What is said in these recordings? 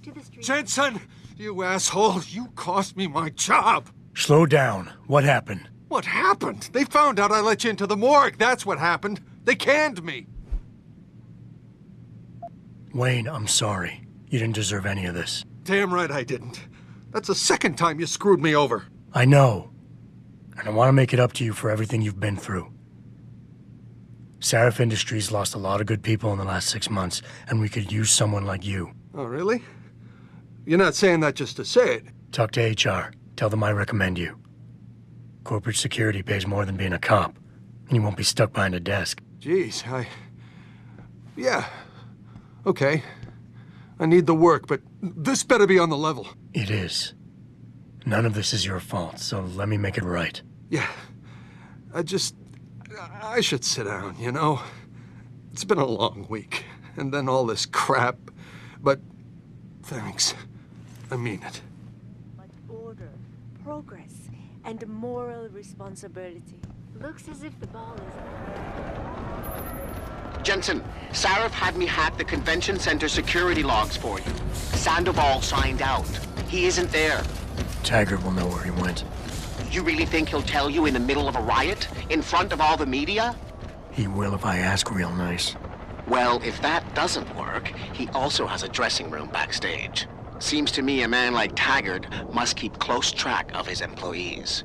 to the street. Jensen! You asshole! You cost me my job! Slow down. What happened? What happened? They found out I let you into the morgue. That's what happened. They canned me. Wayne, I'm sorry. You didn't deserve any of this. Damn right I didn't. That's the second time you screwed me over. I know. And I want to make it up to you for everything you've been through. Sarif Industries lost a lot of good people in the last 6 months, and we could use someone like you. Oh, really? You're not saying that just to say it. Talk to HR. Tell them I recommend you. Corporate security pays more than being a cop, and you won't be stuck behind a desk. Jeez, yeah. Okay. I need the work, but this better be on the level. It is. None of this is your fault, so let me make it right. Yeah. I should sit down, you know? It's been a long week, and then all this crap, but thanks. I mean it. But order, progress, and moral responsibility. Looks as if the ball is... Jensen, Sarif had me hack the convention center security logs for you. Sandoval signed out. He isn't there. Taggart will know where he went. You really think he'll tell you in the middle of a riot? In front of all the media? He will if I ask real nice. Well, if that doesn't work, he also has a dressing room backstage. Seems to me a man like Taggart must keep close track of his employees.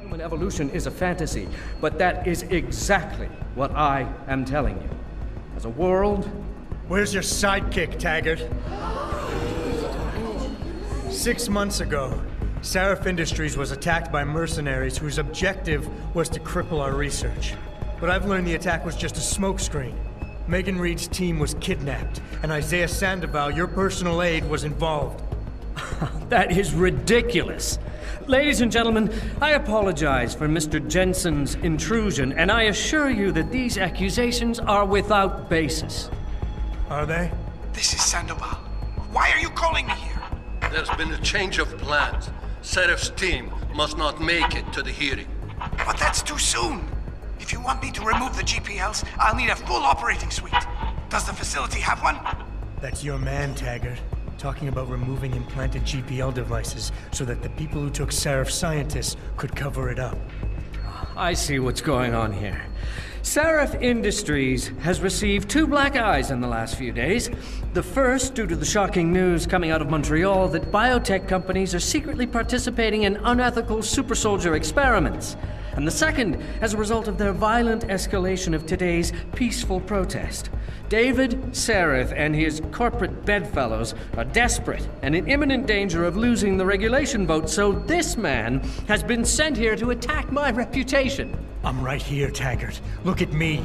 Human evolution is a fantasy, but that is exactly what I am telling you. As a world... Where's your sidekick, Taggart? 6 months ago, Sarif Industries was attacked by mercenaries whose objective was to cripple our research. But I've learned the attack was just a smokescreen. Megan Reed's team was kidnapped, and Isaiah Sandoval, your personal aide, was involved. That is ridiculous. Ladies and gentlemen, I apologize for Mr. Jensen's intrusion, and I assure you that these accusations are without basis. Are they? This is Sandoval. Why are you calling me here? There's been a change of plans. Sarif's team must not make it to the hearing. But that's too soon. If you want me to remove the GPLs, I'll need a full operating suite. Does the facility have one? That's your man, Taggart. Talking about removing implanted GPL devices so that the people who took Sarif scientists could cover it up. I see what's going on here. Sarif Industries has received 2 black eyes in the last few days. The first, due to the shocking news coming out of Montreal that biotech companies are secretly participating in unethical super soldier experiments. And the second, as a result of their violent escalation of today's peaceful protest. David Sarif and his corporate bedfellows are desperate and in imminent danger of losing the regulation vote, so this man has been sent here to attack my reputation. I'm right here, Taggart. Look at me.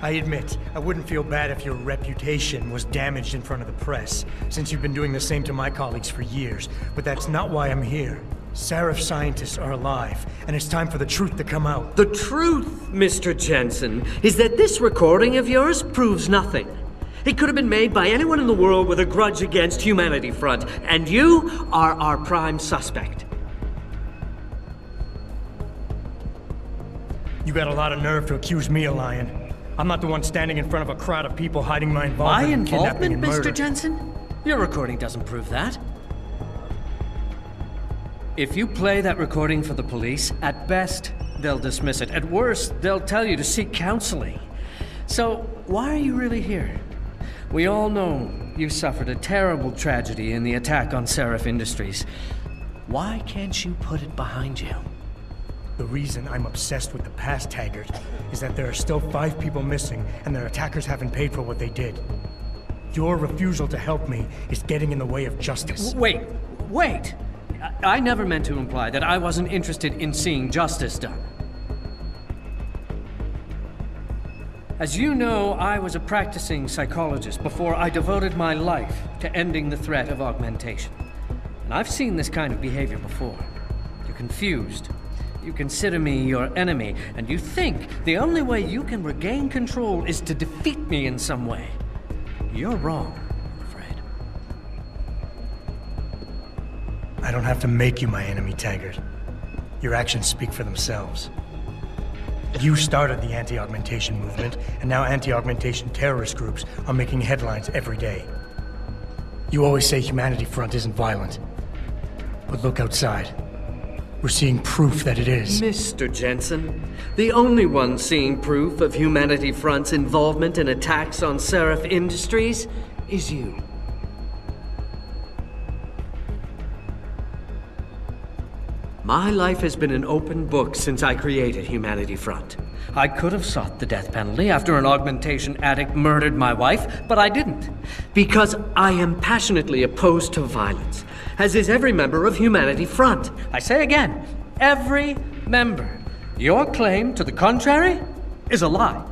I admit, I wouldn't feel bad if your reputation was damaged in front of the press, since you've been doing the same to my colleagues for years, but that's not why I'm here. Sarif scientists are alive, and it's time for the truth to come out. The truth, Mr. Jensen, is that this recording of yours proves nothing. It could have been made by anyone in the world with a grudge against Humanity Front, and you are our prime suspect. You got a lot of nerve to accuse me of lying. I'm not the one standing in front of a crowd of people hiding my involvement in kidnapping and murder. Mr. Jensen? Your recording doesn't prove that. If you play that recording for the police, at best, they'll dismiss it. At worst, they'll tell you to seek counseling. So, why are you really here? We all know you suffered a terrible tragedy in the attack on Sarif Industries. Why can't you put it behind you? The reason I'm obsessed with the past, Taggart, is that there are still 5 people missing, and their attackers haven't paid for what they did. Your refusal to help me is getting in the way of justice. Wait! I never meant to imply that I wasn't interested in seeing justice done. As you know, I was a practicing psychologist before I devoted my life to ending the threat of augmentation. And I've seen this kind of behavior before. You're confused. You consider me your enemy, and you think the only way you can regain control is to defeat me in some way. You're wrong, I'm afraid. I don't have to make you my enemy, Taggart. Your actions speak for themselves. You started the anti-augmentation movement, and now anti-augmentation terrorist groups are making headlines every day. You always say Humanity Front isn't violent. But look outside. We're seeing proof that it is. Mr. Jensen, the only one seeing proof of Humanity Front's involvement in attacks on Seraph Industries is you. My life has been an open book since I created Humanity Front. I could have sought the death penalty after an augmentation addict murdered my wife, but I didn't. Because I am passionately opposed to violence, as is every member of Humanity Front. I say again, every member. Your claim to the contrary is a lie.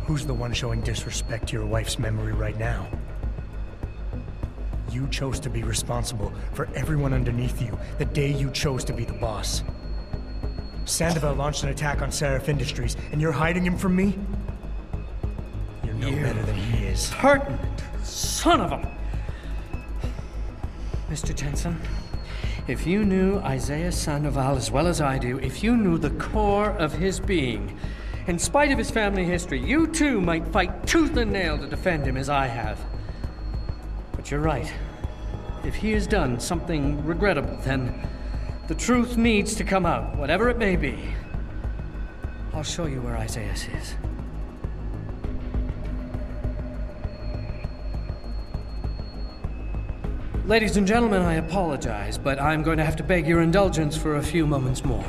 Who's the one showing disrespect to your wife's memory right now? You chose to be responsible for everyone underneath you the day you chose to be the boss. Sandoval launched an attack on Seraph Industries, and you're hiding him from me? You're no better than he is. Pertinent son of a... Mr. Jensen, if you knew Isaiah Sandoval as well as I do, if you knew the core of his being, in spite of his family history, you too might fight tooth and nail to defend him as I have. But you're right. If he has done something regrettable, then the truth needs to come out, whatever it may be. I'll show you where Isaiah is. Ladies and gentlemen, I apologize, but I'm going to have to beg your indulgence for a few moments more.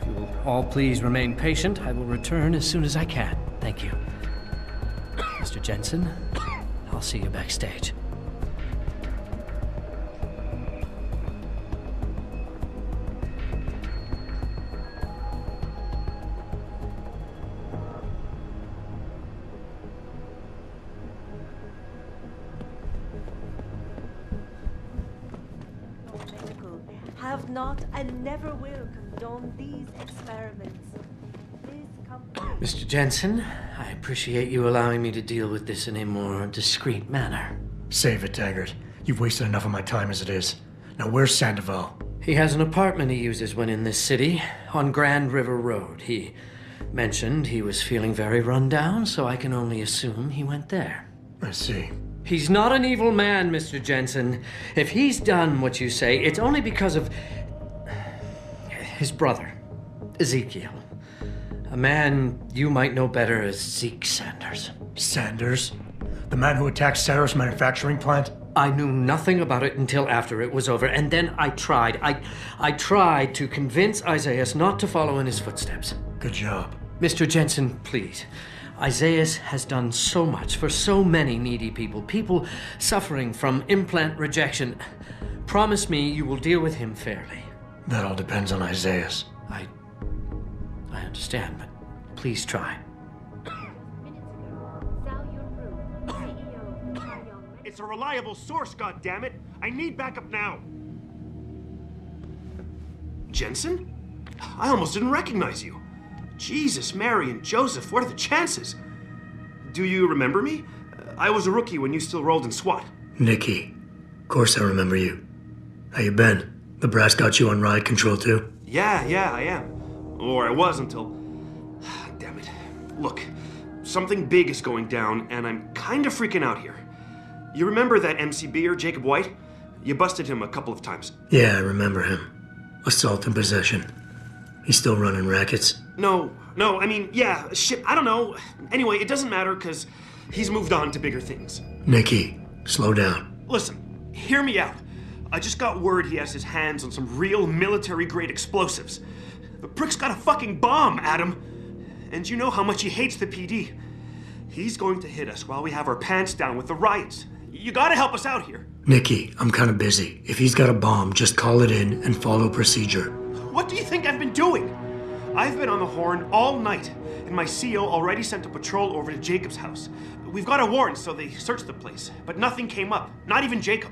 If you will all please remain patient, I will return as soon as I can. Thank you. Mr. Jensen, I'll see you backstage. Have not and never will condone these experiments. This company... Mr. Jensen, I appreciate you allowing me to deal with this in a more discreet manner. Save it, Taggart. You've wasted enough of my time as it is. Now where's Sandoval? He has an apartment he uses when in this city, on Grand River Road. He mentioned he was feeling very run down, so I can only assume he went there. I see. He's not an evil man, Mr. Jensen. If he's done what you say, it's only because of his brother, Ezekiel. A man you might know better as Zeke Sanders. Sanders? The man who attacked Sarah's manufacturing plant? I knew nothing about it until after it was over, and then I tried. I tried to convince Isaiah not to follow in his footsteps. Good job. Mr. Jensen, please. Isaiah has done so much for so many needy people, people suffering from implant rejection. Promise me you will deal with him fairly. That all depends on Isaiah. I understand, but please try. It's a reliable source, goddammit! I need backup now! Jensen? I almost didn't recognize you. Jesus, Mary, and Joseph, what are the chances? Do you remember me? I was a rookie when you still rolled in SWAT. Nikki. Of course I remember you. How you been? The brass got you on ride control too? Yeah, I am. Or I was until... Damn it. Look, something big is going down, and I'm kind of freaking out here. You remember that MCBer, Jacob White? You busted him a couple of times. Yeah, I remember him. Assault and possession. He's still running rackets? No, I mean, yeah, shit, I don't know. Anyway, it doesn't matter, because he's moved on to bigger things. Nikki, slow down. Listen, hear me out. I just got word he has his hands on some real military-grade explosives. The prick's got a fucking bomb, Adam. And you know how much he hates the PD. He's going to hit us while we have our pants down with the riots. You gotta help us out here. Nikki, I'm kind of busy. If he's got a bomb, just call it in and follow procedure. What do you think I've been doing? I've been on the horn all night, and my CO already sent a patrol over to Jacob's house. We've got a warrant, so they searched the place, but nothing came up, not even Jacob.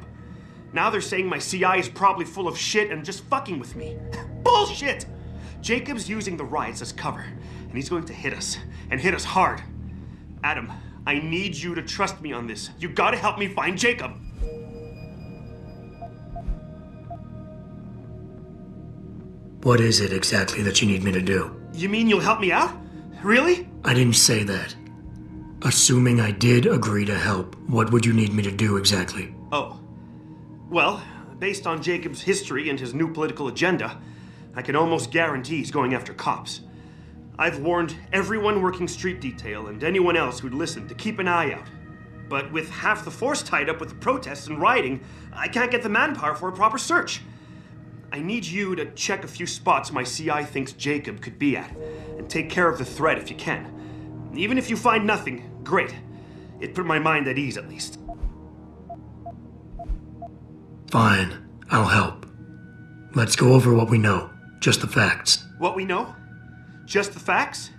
Now they're saying my CI is probably full of shit and just fucking with me. Bullshit! Jacob's using the riots as cover, and he's going to hit us, and hit us hard. Adam, I need you to trust me on this. You gotta help me find Jacob. This... 1 minute ago, Sal, your room. CEO, carry on. It's a reliable source, goddammit. I need backup now. What is it exactly that you need me to do? You mean you'll help me out? Really? I didn't say that. Assuming I did agree to help, what would you need me to do exactly? Oh. Well, based on Jacob's history and his new political agenda, I can almost guarantee he's going after cops. I've warned everyone working street detail and anyone else who'd listen to keep an eye out. But with half the force tied up with the protests and rioting, I can't get the manpower for a proper search. I need you to check a few spots my CI thinks Jacob could be at, and take care of the threat if you can. Even if you find nothing, great. It put my mind at ease at least. Fine, I'll help. Let's go over what we know. Just the facts. What we know? Just the facts?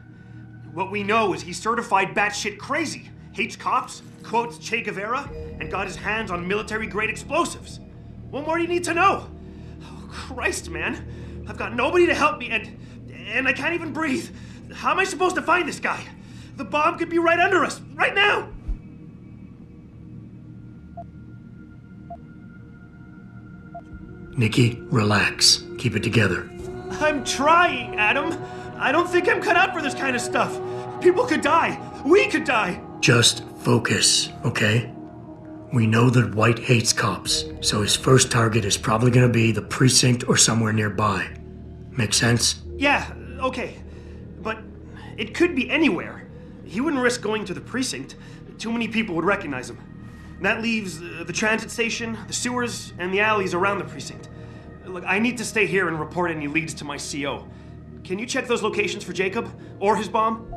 What we know is he's certified batshit crazy, hates cops, quotes Che Guevara, and got his hands on military-grade explosives. What more do you need to know? Oh, Christ, man. I've got nobody to help me, and I can't even breathe. How am I supposed to find this guy? The bomb could be right under us, right now! Nikki, relax. Keep it together. I'm trying, Adam. I don't think I'm cut out for this kind of stuff. People could die. We could die. Just focus, okay? We know that White hates cops, so his first target is probably gonna be the precinct or somewhere nearby. Make sense? Yeah, okay. But it could be anywhere. He wouldn't risk going to the precinct. Too many people would recognize him. That leaves the transit station, the sewers, and the alleys around the precinct. Look, I need to stay here and report any leads to my CO. Can you check those locations for Jacob? Or his bomb?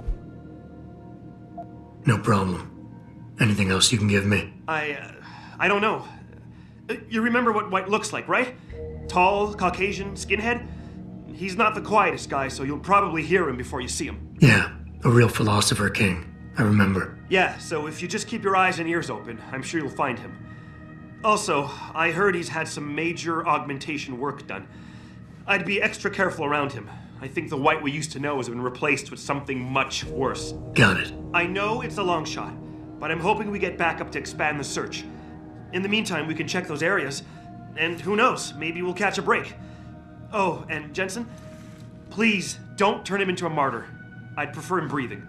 No problem. Anything else you can give me? I don't know. You remember what White looks like, right? Tall, Caucasian, skinhead? He's not the quietest guy, so you'll probably hear him before you see him. Yeah, a real philosopher king. I remember. Yeah, so if you just keep your eyes and ears open, I'm sure you'll find him. Also, I heard he's had some major augmentation work done. I'd be extra careful around him. I think the White we used to know has been replaced with something much worse. Got it. I know it's a long shot, but I'm hoping we get backup to expand the search. In the meantime, we can check those areas, and who knows, maybe we'll catch a break. Oh, and Jensen, please don't turn him into a martyr. I'd prefer him breathing.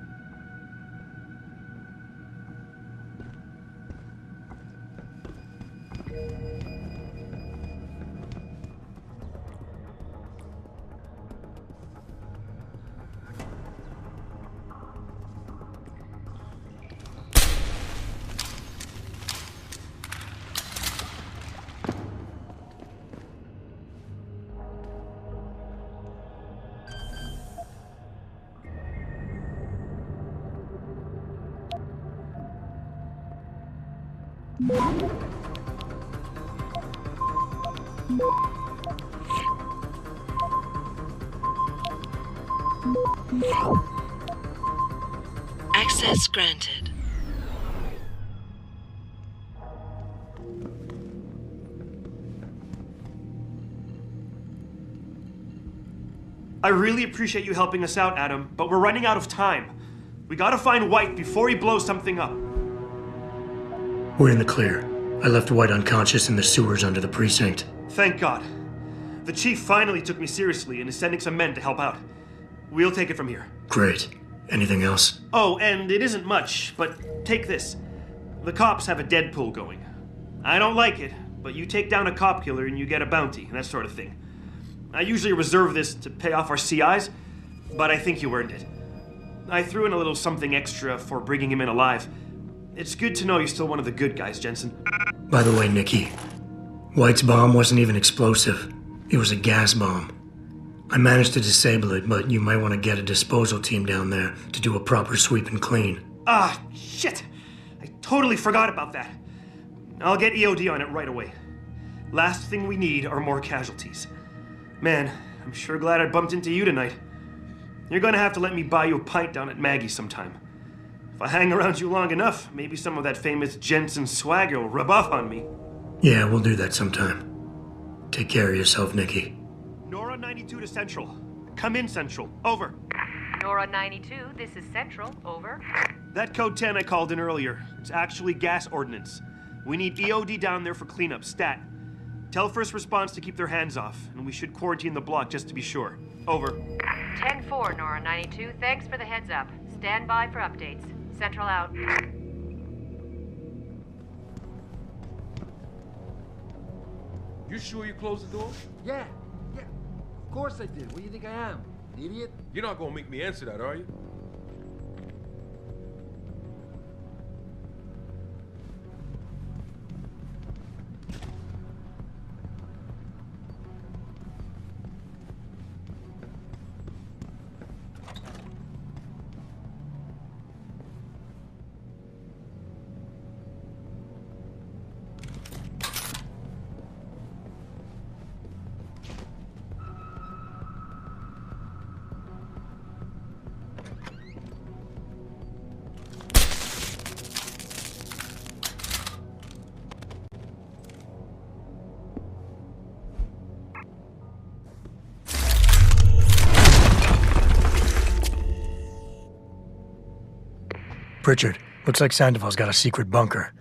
Access granted. I really appreciate you helping us out, Adam, but we're running out of time. We gotta find White before he blows something up. We're in the clear. I left White unconscious in the sewers under the precinct. Thank God. The chief finally took me seriously and is sending some men to help out. We'll take it from here. Great. Anything else? Oh, and it isn't much, but take this. The cops have a Deadpool going. I don't like it, but you take down a cop killer and you get a bounty, that sort of thing. I usually reserve this to pay off our CIs, but I think you earned it. I threw in a little something extra for bringing him in alive. It's good to know you're still one of the good guys, Jensen. By the way, Nikki, White's bomb wasn't even explosive. It was a gas bomb. I managed to disable it, but you might want to get a disposal team down there to do a proper sweep and clean. Ah, shit! I totally forgot about that. I'll get EOD on it right away. Last thing we need are more casualties. Man, I'm sure glad I bumped into you tonight. You're gonna have to let me buy you a pint down at Maggie's sometime. If I hang around you long enough, maybe some of that famous Jensen swagger will rub off on me. Yeah, we'll do that sometime. Take care of yourself, Nikki. Nora 92 to Central. Come in, Central. Over. Nora 92, this is Central. Over. That code 10 I called in earlier. It's actually gas ordnance. We need EOD down there for cleanup, stat. Tell first response to keep their hands off, and we should quarantine the block just to be sure. Over. 10-4, Nora 92. Thanks for the heads up. Stand by for updates. Central out. You sure you closed the door? Yeah. Of course I did. What do you think I am? An idiot? You're not gonna make me answer that, are you? Pritchard, looks like Sandoval's got a secret bunker.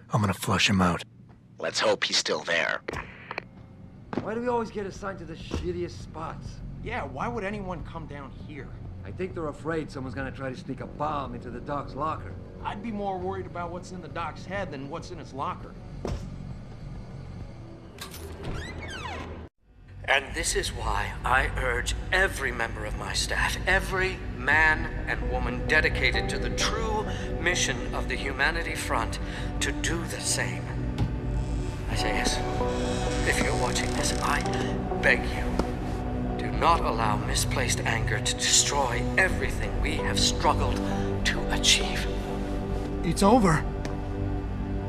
I'm gonna flush him out. Let's hope he's still there. Why do we always get assigned to the shittiest spots? Yeah, why would anyone come down here? I think they're afraid someone's gonna try to sneak a bomb into the doc's locker. I'd be more worried about what's in the doc's head than what's in his locker. And this is why I urge every member of my staff, every man and woman dedicated to the true mission of the Humanity Front, to do the same. I say yes. If you're watching this, I beg you, do not allow misplaced anger to destroy everything we have struggled to achieve. It's over.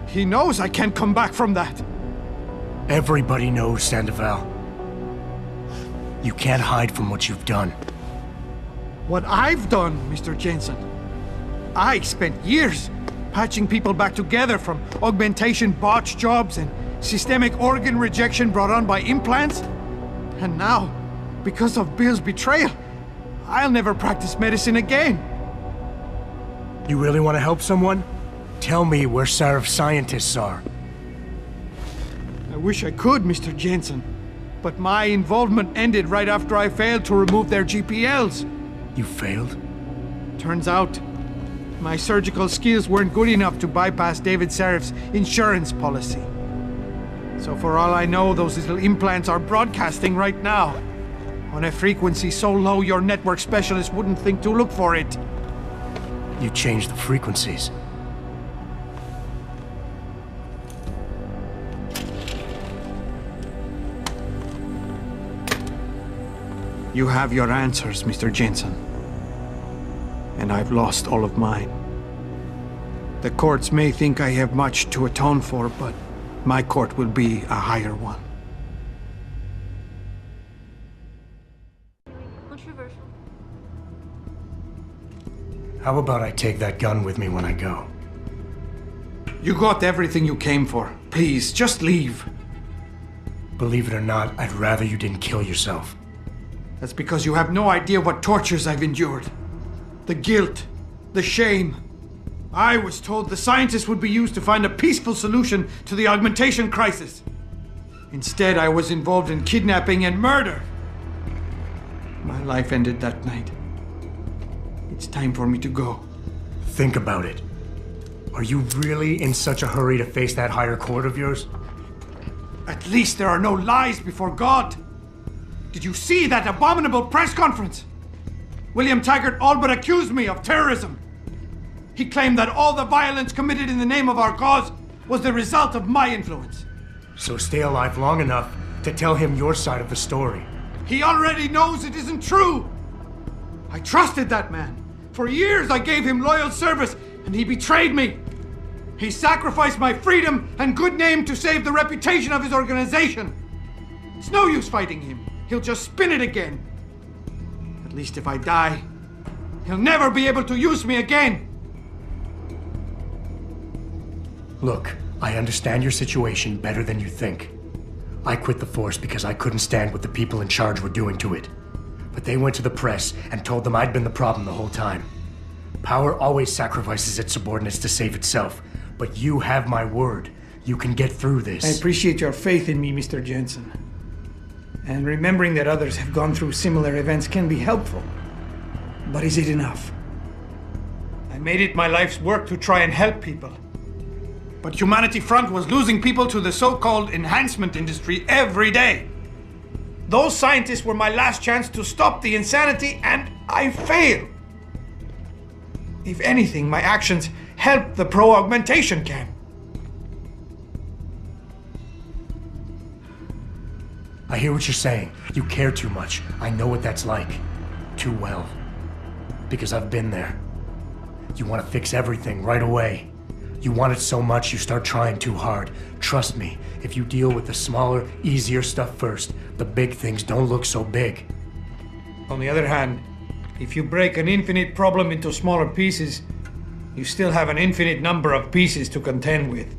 He knows I can't come back from that. Everybody knows, Sandoval. You can't hide from what you've done. What I've done, Mr. Jensen. I spent years patching people back together from augmentation botch jobs and systemic organ rejection brought on by implants. And now, because of Bill's betrayal, I'll never practice medicine again. You really want to help someone? Tell me where Sarif's scientists are. I wish I could, Mr. Jensen. But my involvement ended right after I failed to remove their GPLs. You failed? Turns out, my surgical skills weren't good enough to bypass David Sarif's insurance policy. So for all I know, those little implants are broadcasting right now, on a frequency so low your network specialist wouldn't think to look for it. You changed the frequencies. You have your answers, Mr. Jensen. And I've lost all of mine. The courts may think I have much to atone for, but my court will be a higher one. Controversial. How about I take that gun with me when I go? You got everything you came for. Please, just leave. Believe it or not, I'd rather you didn't kill yourself. That's because you have no idea what tortures I've endured. The guilt, the shame. I was told the scientists would be used to find a peaceful solution to the augmentation crisis. Instead, I was involved in kidnapping and murder. My life ended that night. It's time for me to go. Think about it. Are you really in such a hurry to face that higher court of yours? At least there are no lies before God. Did you see that abominable press conference? William Taggart all but accused me of terrorism. He claimed that all the violence committed in the name of our cause was the result of my influence. So stay alive long enough to tell him your side of the story. He already knows it isn't true. I trusted that man. For years I gave him loyal service, and he betrayed me. He sacrificed my freedom and good name to save the reputation of his organization. It's no use fighting him. He'll just spin it again. At least if I die, he'll never be able to use me again. Look, I understand your situation better than you think. I quit the force because I couldn't stand what the people in charge were doing to it. But they went to the press and told them I'd been the problem the whole time. Power always sacrifices its subordinates to save itself. But you have my word. You can get through this. I appreciate your faith in me, Mr. Jensen. And remembering that others have gone through similar events can be helpful. But is it enough? I made it my life's work to try and help people. But Humanity Front was losing people to the so-called enhancement industry every day. Those scientists were my last chance to stop the insanity, and I failed. If anything, my actions helped the pro-augmentation camp. I hear what you're saying. You care too much. I know what that's like. Too well. Because I've been there. You want to fix everything right away. You want it so much you start trying too hard. Trust me, if you deal with the smaller, easier stuff first, the big things don't look so big. On the other hand, if you break an infinite problem into smaller pieces, you still have an infinite number of pieces to contend with.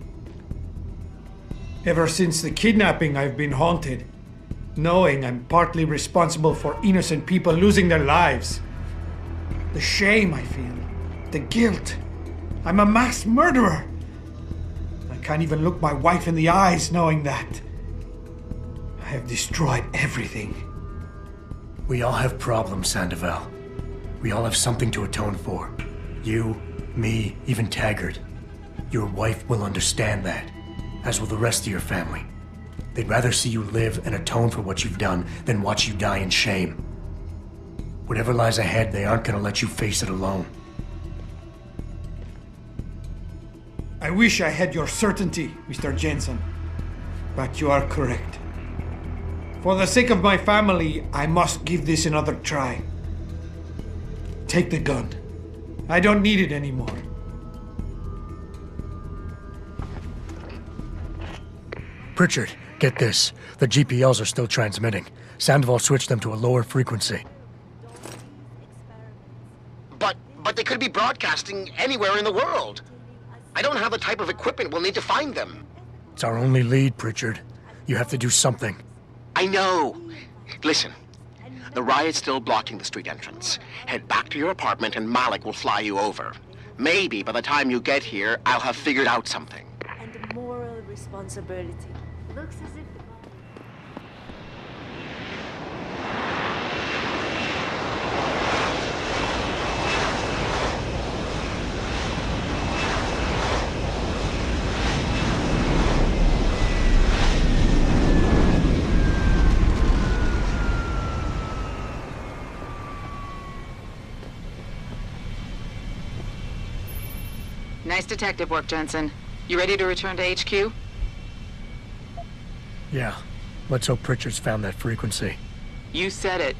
Ever since the kidnapping, I've been haunted, knowing I'm partly responsible for innocent people losing their lives. The shame I feel, the guilt. I'm a mass murderer. I can't even look my wife in the eyes knowing that. I have destroyed everything. We all have problems, Sandoval. We all have something to atone for. You, me, even Taggart. Your wife will understand that, as will the rest of your family. They'd rather see you live and atone for what you've done than watch you die in shame. Whatever lies ahead, they aren't gonna let you face it alone. I wish I had your certainty, Mr. Jensen. But you are correct. For the sake of my family, I must give this another try. Take the gun. I don't need it anymore. Pritchard, get this. The GPLs are still transmitting. Sandoval switched them to a lower frequency. But they could be broadcasting anywhere in the world. I don't have the type of equipment we'll need to find them. It's our only lead, Pritchard. You have to do something. I know. Listen, the riot's still blocking the street entrance. Head back to your apartment and Malik will fly you over. Maybe by the time you get here, I'll have figured out something. And moral responsibility. Looks as if... Nice detective work, Jensen. You ready to return to HQ? Yeah. Let's hope Pritchard's found that frequency. You said it.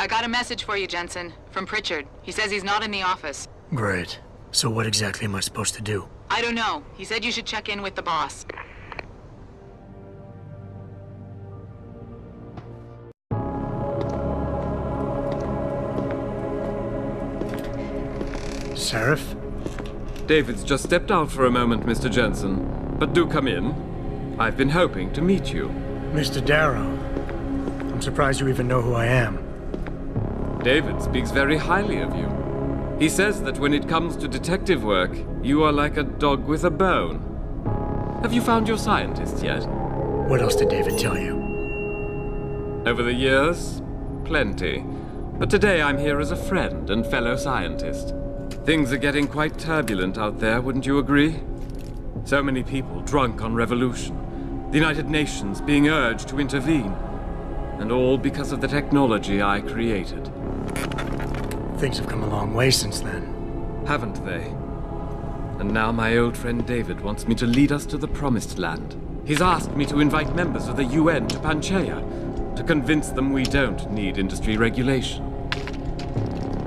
I got a message for you, Jensen, from Pritchard. He says he's not in the office. Great. So what exactly am I supposed to do? I don't know. He said you should check in with the boss. Seraph? David's just stepped out for a moment, Mr. Jensen. But do come in. I've been hoping to meet you. Mr. Darrow. I'm surprised you even know who I am. David speaks very highly of you. He says that when it comes to detective work, you are like a dog with a bone. Have you found your scientist yet? What else did David tell you? Over the years, plenty. But today I'm here as a friend and fellow scientist. Things are getting quite turbulent out there, wouldn't you agree? So many people drunk on revolution. The United Nations being urged to intervene. And all because of the technology I created. Things have come a long way since then. Haven't they? And now my old friend David wants me to lead us to the Promised Land. He's asked me to invite members of the UN to Panchaea, to convince them we don't need industry regulation.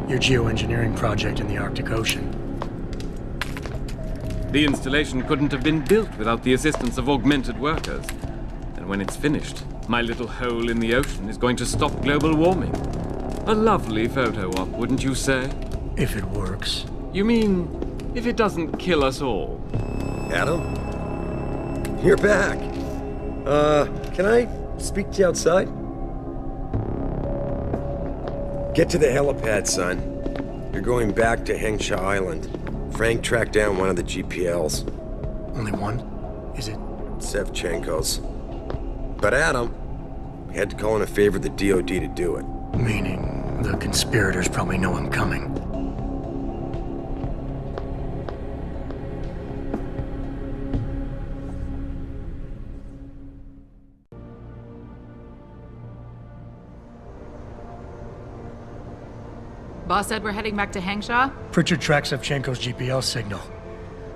Your geoengineering project in the Arctic Ocean. The installation couldn't have been built without the assistance of augmented workers. And when it's finished, my little hole in the ocean is going to stop global warming. A lovely photo op, wouldn't you say? If it works. You mean, if it doesn't kill us all? Adam? You're back. Can I speak to you outside? Get to the helipad, son. You're going back to Hengsha Island. Frank tracked down one of the GPLs. Only one? Is it? Sevchenko's. But Adam, we had to call in a favor of the DOD to do it. Meaning, the conspirators probably know I'm coming. Boss said we're heading back to Hengsha? Pritchard tracks Sevchenko's GPL signal.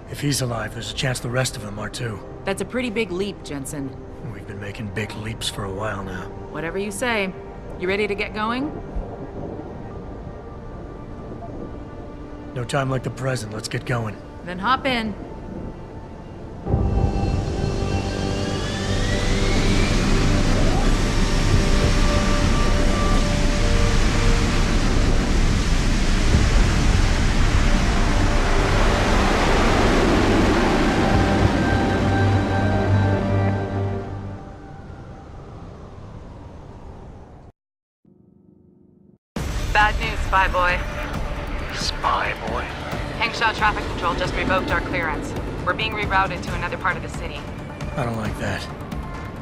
If he's alive, there's a chance the rest of them are too. That's a pretty big leap, Jensen. We've been making big leaps for a while now. Whatever you say. You ready to get going? No time like the present. Let's get going. Then hop in. Bad news, Spy Boy. Spy Boy? Hengsha Traffic Control just revoked our clearance. We're being rerouted to another part of the city. I don't like that.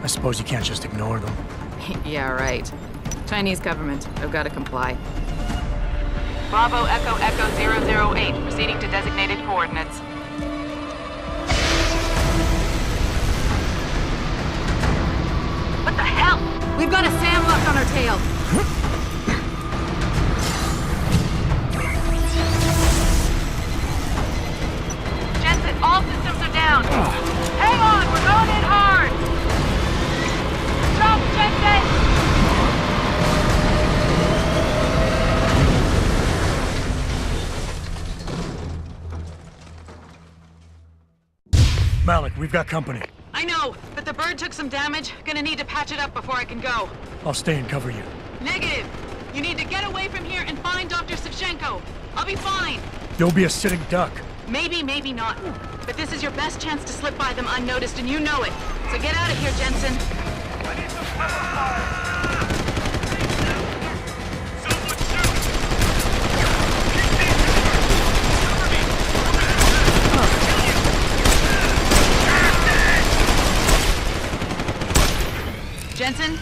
I suppose you can't just ignore them. Yeah, right. Chinese government. I've got to comply. Bravo Echo Echo 008, proceeding to designated coordinates. What the hell? We've got a SAM lock on our tail. Jensen, all systems are down. Hang on, we're going in hard. Jump, Jensen! Malik, we've got company. I know, but the bird took some damage. Gonna need to patch it up before I can go. I'll stay and cover you. Negative. You need to get away from here and find Dr. Sevchenko. I'll be fine. Don't be a sitting duck. Maybe, maybe not. But this is your best chance to slip by them unnoticed, and you know it. So get out of here, Jensen. I need some cover fire! Jensen,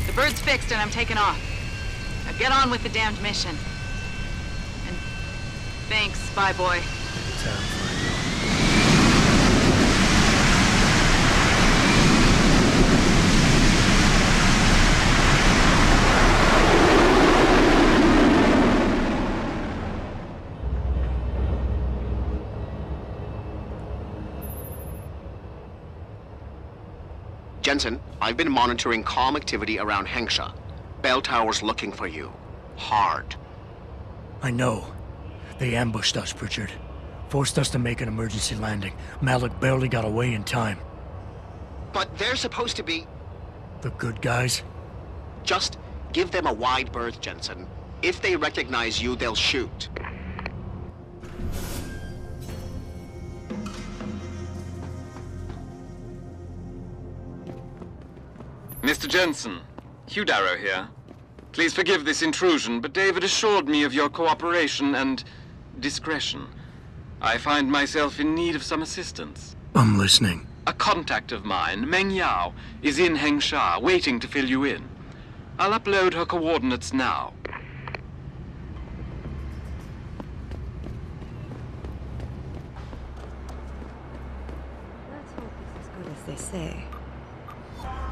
the bird's fixed and I'm taking off. Now get on with the damned mission. And thanks, Spy Boy. Jensen, I've been monitoring comm activity around Hengsha. Bell Tower's looking for you. Hard. I know. They ambushed us, Pritchard. Forced us to make an emergency landing. Malik barely got away in time. But they're supposed to be... The good guys? Just give them a wide berth, Jensen. If they recognize you, they'll shoot. Mr. Jensen, Hugh Darrow here. Please forgive this intrusion, but David assured me of your cooperation and discretion. I find myself in need of some assistance. I'm listening. A contact of mine, Meng Yao, is in Hengsha, waiting to fill you in. I'll upload her coordinates now. Let's hope it's as good as they say.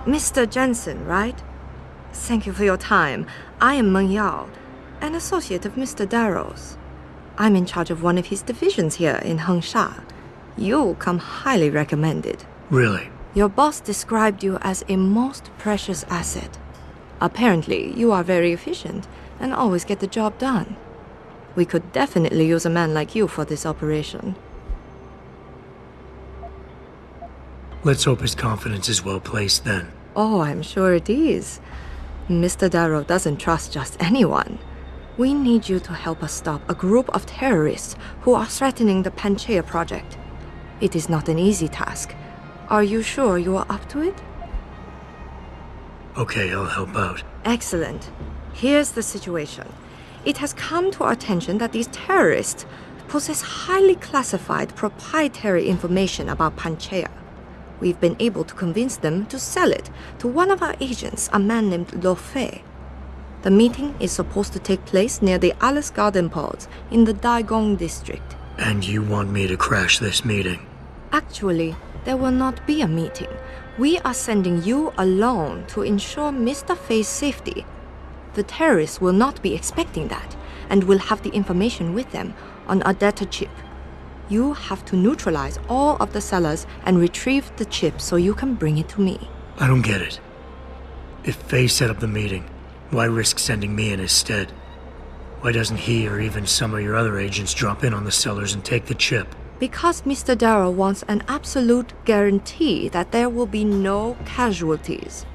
Mr. Jensen, right? Thank you for your time. I am Meng Yao, an associate of Mr. Darrow's. I'm in charge of one of his divisions here in Hengsha. You come highly recommended. Really? Your boss described you as a most precious asset. Apparently, you are very efficient and always get the job done. We could definitely use a man like you for this operation. Let's hope his confidence is well placed then. Oh, I'm sure it is. Mr. Darrow doesn't trust just anyone. We need you to help us stop a group of terrorists who are threatening the Panchaea project. It is not an easy task. Are you sure you are up to it? Okay, I'll help out. Excellent. Here's the situation. It has come to our attention that these terrorists possess highly classified proprietary information about Panchaea. We've been able to convince them to sell it to one of our agents, a man named Lo Fei. The meeting is supposed to take place near the Alice Garden pods in the Daigong district. And you want me to crash this meeting? Actually, there will not be a meeting. We are sending you alone to ensure Mr. Fei's safety. The terrorists will not be expecting that, and will have the information with them on a data chip. You have to neutralize all of the sellers and retrieve the chip so you can bring it to me. I don't get it. If Fei set up the meeting, why risk sending me in his stead? Why doesn't he or even some of your other agents drop in on the sellers and take the chip? Because Mr. Darrow wants an absolute guarantee that there will be no casualties.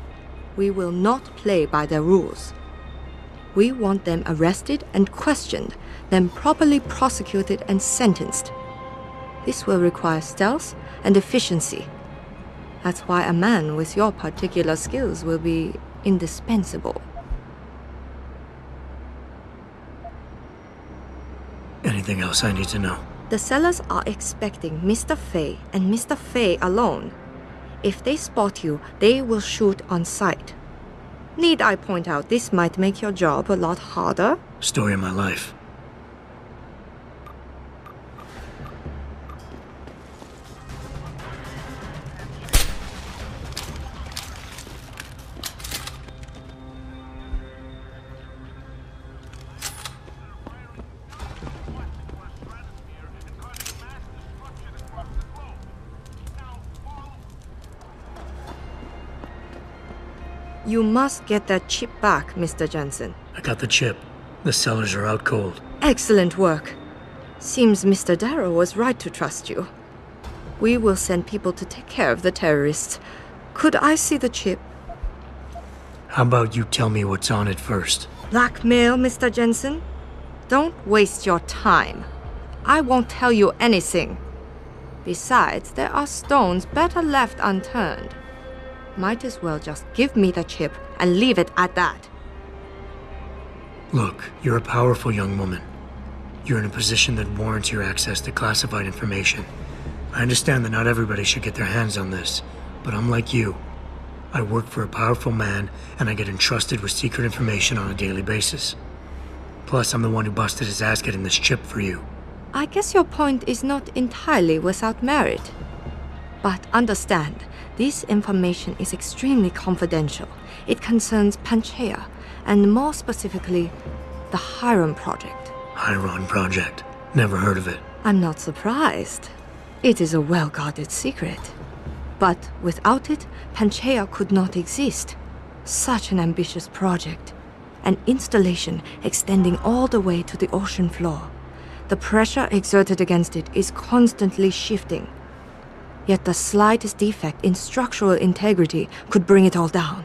We will not play by their rules. We want them arrested and questioned, then properly prosecuted and sentenced. This will require stealth and efficiency. That's why a man with your particular skills will be indispensable. Anything else I need to know? The sellers are expecting Mr. Fei and Mr. Fei alone. If they spot you, they will shoot on sight. Need I point out this might make your job a lot harder? Story of my life. You must get that chip back, Mr. Jensen. I got the chip. The sellers are out cold. Excellent work. Seems Mr. Darrow was right to trust you. We will send people to take care of the terrorists. Could I see the chip? How about you tell me what's on it first? Blackmail, Mr. Jensen? Don't waste your time. I won't tell you anything. Besides, there are stones better left unturned. Might as well just give me the chip and leave it at that. Look, you're a powerful young woman. You're in a position that warrants your access to classified information. I understand that not everybody should get their hands on this, but I'm like you. I work for a powerful man, and I get entrusted with secret information on a daily basis. Plus, I'm the one who busted his ass getting this chip for you. I guess your point is not entirely without merit. But understand, this information is extremely confidential. It concerns Panchaea, and more specifically, the Hiron Project. Hiron Project? Never heard of it. I'm not surprised. It is a well-guarded secret. But without it, Panchaea could not exist. Such an ambitious project. An installation extending all the way to the ocean floor. The pressure exerted against it is constantly shifting. Yet the slightest defect in structural integrity could bring it all down.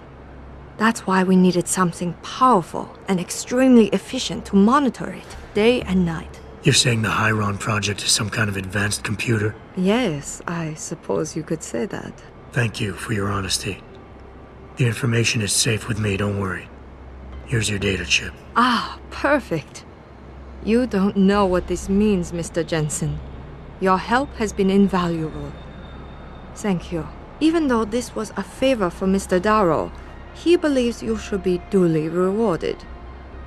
That's why we needed something powerful and extremely efficient to monitor it, day and night. You're saying the Hiron Project is some kind of advanced computer? Yes, I suppose you could say that. Thank you for your honesty. The information is safe with me, don't worry. Here's your data chip. Ah, perfect. You don't know what this means, Mr. Jensen. Your help has been invaluable. Thank you. Even though this was a favor for Mr. Darrow, he believes you should be duly rewarded.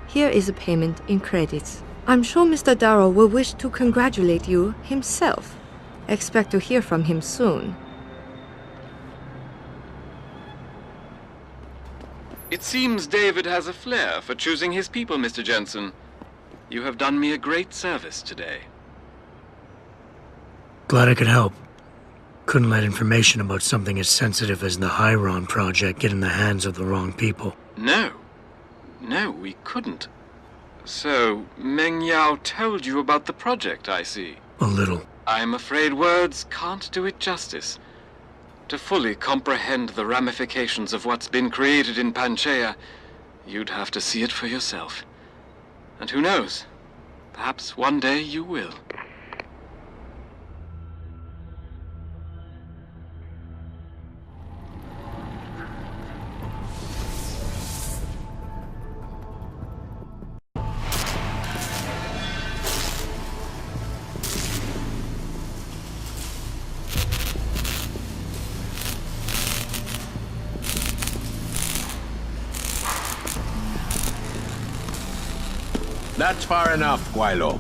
Here is a payment in credits. I'm sure Mr. Darrow will wish to congratulate you himself. Expect to hear from him soon. It seems David has a flair for choosing his people, Mr. Jensen. You have done me a great service today. Glad I could help. Couldn't let information about something as sensitive as the Hyron project get in the hands of the wrong people. No. No, we couldn't. So, Meng Yao told you about the project, I see. A little. I'm afraid words can't do it justice. To fully comprehend the ramifications of what's been created in Panchaea, you'd have to see it for yourself. And who knows? Perhaps one day you will. That's far enough, Guaylo.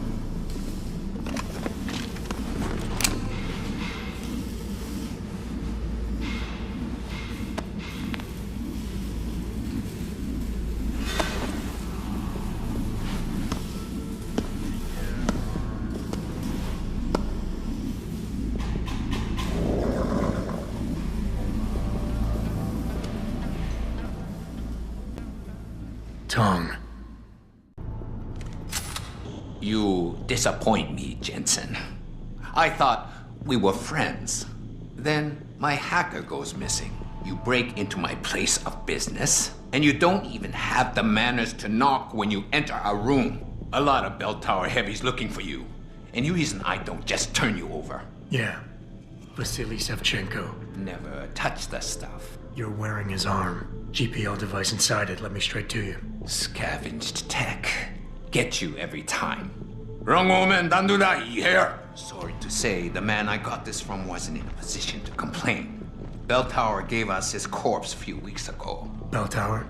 Tong. You disappoint me, Jensen. I thought we were friends. Then my hacker goes missing. You break into my place of business, and you don't even have the manners to knock when you enter a room. A lot of bell tower heavies looking for you. Any reason I don't just turn you over? Yeah. Vasily Sevchenko. Never touch the stuff. You're wearing his arm. GPL device inside it. Let me straight to you. Scavenged tech. Get you every time. Wrong woman, don't do that here. Sorry to say, the man I got this from wasn't in a position to complain. Bell Tower gave us his corpse a few weeks ago. Bell Tower?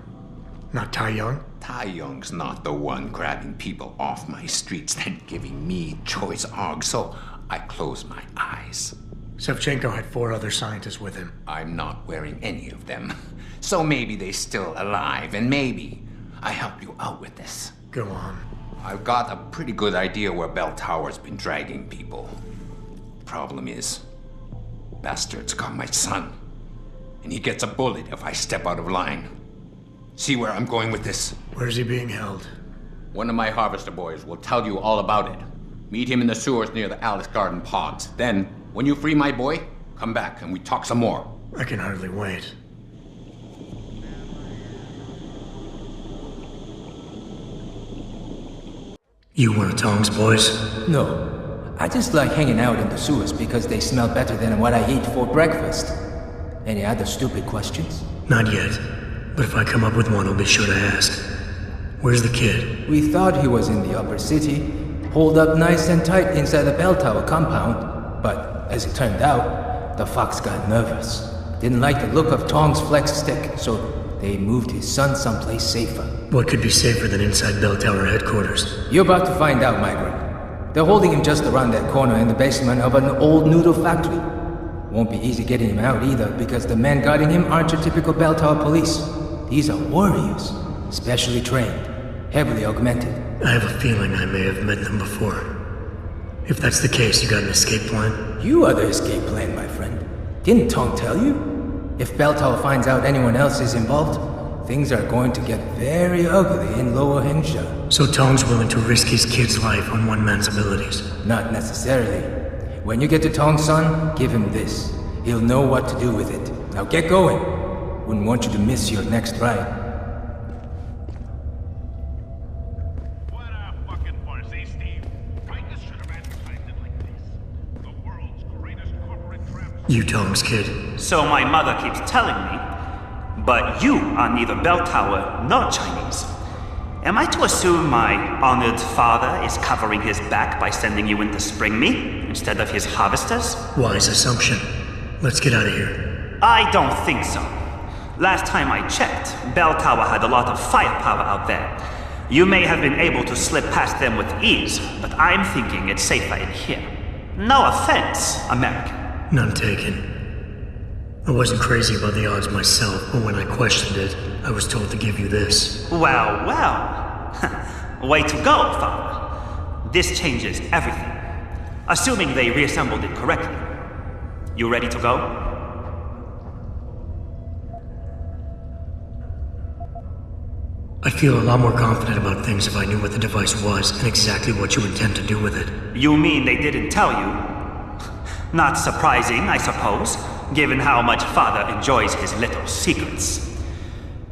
Not Tai Young? Tai Young's not the one grabbing people off my streets and giving me choice args, so I close my eyes. Sevchenko had 4 other scientists with him. I'm not wearing any of them. So maybe they're still alive, and maybe I help you out with this. Go on. I've got a pretty good idea where Bell Tower's been dragging people. Problem is, bastard's got my son. And he gets a bullet if I step out of line. See where I'm going with this? Where's he being held? One of my harvester boys will tell you all about it. Meet him in the sewers near the Alice Garden ponds. Then, when you free my boy, come back and we talk some more. I can hardly wait. You one of Tong's boys? No. I just like hanging out in the sewers because they smell better than what I eat for breakfast. Any other stupid questions? Not yet. But if I come up with one, I'll be sure to ask. Where's the kid? We thought he was in the upper city, holed up nice and tight inside the bell tower compound. But as it turned out, the fox got nervous. Didn't like the look of Tong's flex stick, so they moved his son someplace safer. What could be safer than inside Bell Tower headquarters? You're about to find out, Migrant. They're holding him just around that corner in the basement of an old noodle factory. Won't be easy getting him out either, because the men guarding him aren't your typical Bell Tower police. These are warriors, specially trained, heavily augmented. I have a feeling I may have met them before. If that's the case, you got an escape plan? You are the escape plan, my friend. Didn't Tong tell you? If Bell Tower finds out anyone else is involved, things are going to get very ugly in Lower Hingsha. So Tong's willing to risk his kid's life on one man's abilities? Not necessarily. When you get to Tong's son, give him this. He'll know what to do with it. Now get going. Wouldn't want you to miss your next ride. You Tong's kid. So my mother keeps telling me. But you are neither Bell Tower nor Chinese. Am I to assume my honored father is covering his back by sending you in to spring me instead of his harvesters? Wise assumption. Let's get out of here. I don't think so. Last time I checked, Bell Tower had a lot of firepower out there. You may have been able to slip past them with ease, but I'm thinking it's safer in here. No offense, American. None taken. I wasn't crazy about the odds myself, but when I questioned it, I was told to give you this. Well, well. Way to go, father. This changes everything. Assuming they reassembled it correctly. You ready to go? I'd feel a lot more confident about things if I knew what the device was and exactly what you intend to do with it. You mean they didn't tell you? Not surprising, I suppose, given how much Father enjoys his little secrets.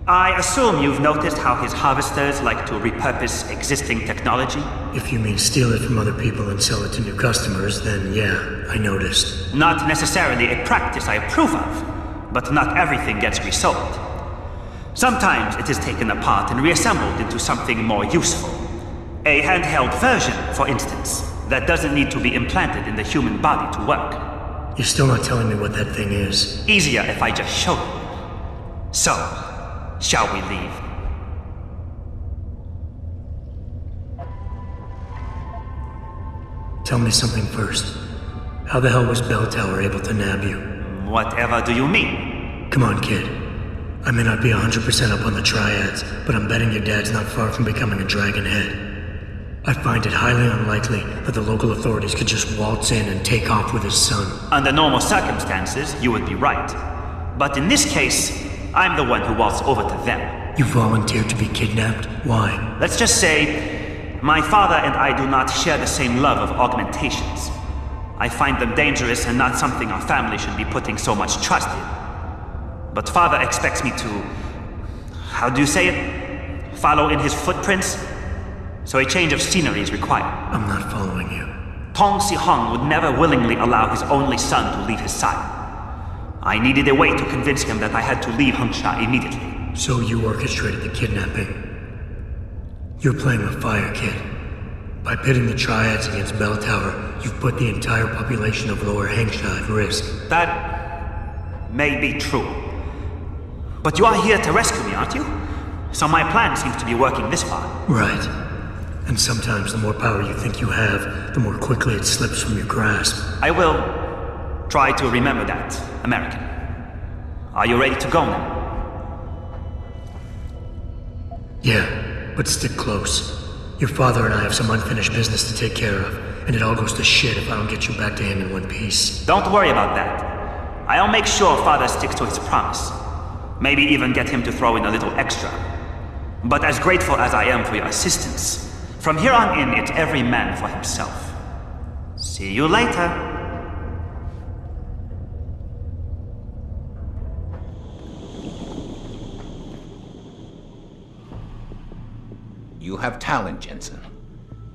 I assume you've noticed how his harvesters like to repurpose existing technology? If you mean steal it from other people and sell it to new customers, then yeah, I noticed. Not necessarily a practice I approve of, but not everything gets resold. Sometimes it is taken apart and reassembled into something more useful. A handheld version, for instance, that doesn't need to be implanted in the human body to work. You're still not telling me what that thing is. Easier if I just show you. So, shall we leave? Tell me something first. How the hell was Bell Tower able to nab you? Whatever do you mean? Come on, kid. I may not be 100% up on the triads, but I'm betting your dad's not far from becoming a dragon head. I find it highly unlikely that the local authorities could just waltz in and take off with his son. Under normal circumstances, you would be right. But in this case, I'm the one who waltzed over to them. You volunteered to be kidnapped? Why? Let's just say, my father and I do not share the same love of augmentations. I find them dangerous and not something our family should be putting so much trust in. But Father expects me to... how do you say it? Follow in his footprints? So a change of scenery is required. I'm not following you. Tong Si-hung would never willingly allow his only son to leave his side. I needed a way to convince him that I had to leave Hengsha immediately. So you orchestrated the kidnapping. You're playing with fire, kid. By pitting the triads against Bell Tower, you've put the entire population of Lower Hengsha at risk. That may be true. But you are here to rescue me, aren't you? So my plan seems to be working this far. Right. And sometimes the more power you think you have, the more quickly it slips from your grasp. I will try to remember that, American. Are you ready to go now? Yeah, but stick close. Your father and I have some unfinished business to take care of, and it all goes to shit if I don't get you back to him in one piece. Don't worry about that. I'll make sure Father sticks to his promise. Maybe even get him to throw in a little extra. But as grateful as I am for your assistance, from here on in, it's every man for himself. See you later. You have talent, Jensen.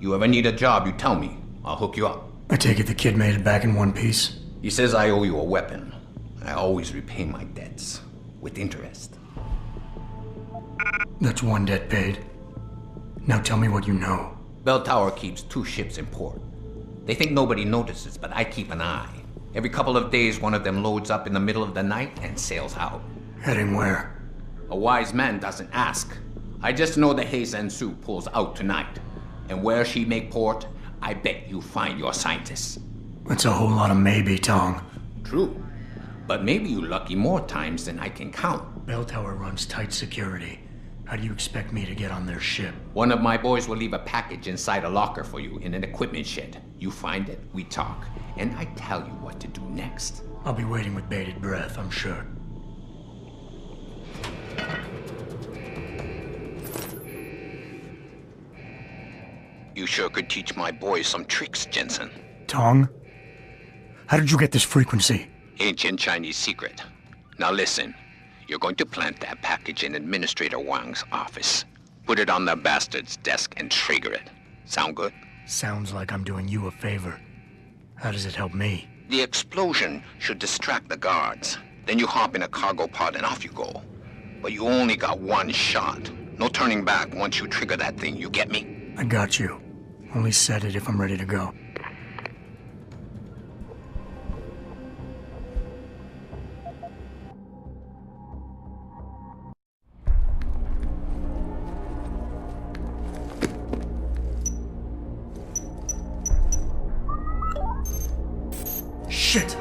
You ever need a job, you tell me. I'll hook you up. I take it the kid made it back in one piece? He says I owe you a weapon. I always repay my debts. With interest. That's one debt paid. Now tell me what you know. Bell Tower keeps 2 ships in port. They think nobody notices, but I keep an eye. Every couple of days, one of them loads up in the middle of the night and sails out. Heading where? A wise man doesn't ask. I just know the Heizen Su pulls out tonight. And where she make port, I bet you find your scientists. That's a whole lot of maybe, Tong. True. But maybe you lucky more times than I can count. Bell Tower runs tight security. How do you expect me to get on their ship? One of my boys will leave a package inside a locker for you in an equipment shed. You find it, we talk, and I tell you what to do next. I'll be waiting with bated breath, I'm sure. You sure could teach my boys some tricks, Jensen. Tong? How did you get this frequency? Ancient Chinese secret. Now listen, you're going to plant that package in Administrator Wang's office. Put it on the bastard's desk and trigger it. Sound good? Sounds like I'm doing you a favor. How does it help me? The explosion should distract the guards. Then you hop in a cargo pod and off you go. But you only got 1 shot. No turning back once you trigger that thing, you get me? I got you. Only set it if I'm ready to go. Shit!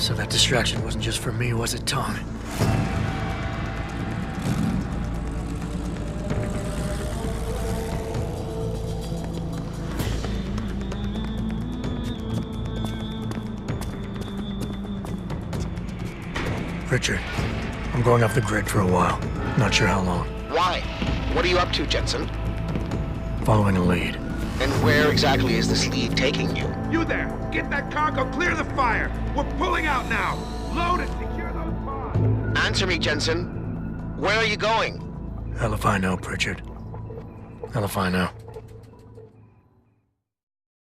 So that distraction wasn't just for me, was it, Tom? Richard, I'm going off the grid for a while. Not sure how long. Why? What are you up to, Jensen? Following a lead. And where exactly is this lead taking you? You there! Get that cargo, clear the fire! We're pulling out now! Load it, secure those pods! Answer me, Jensen. Where are you going? Hell if I know, Pritchard. Hell if I know.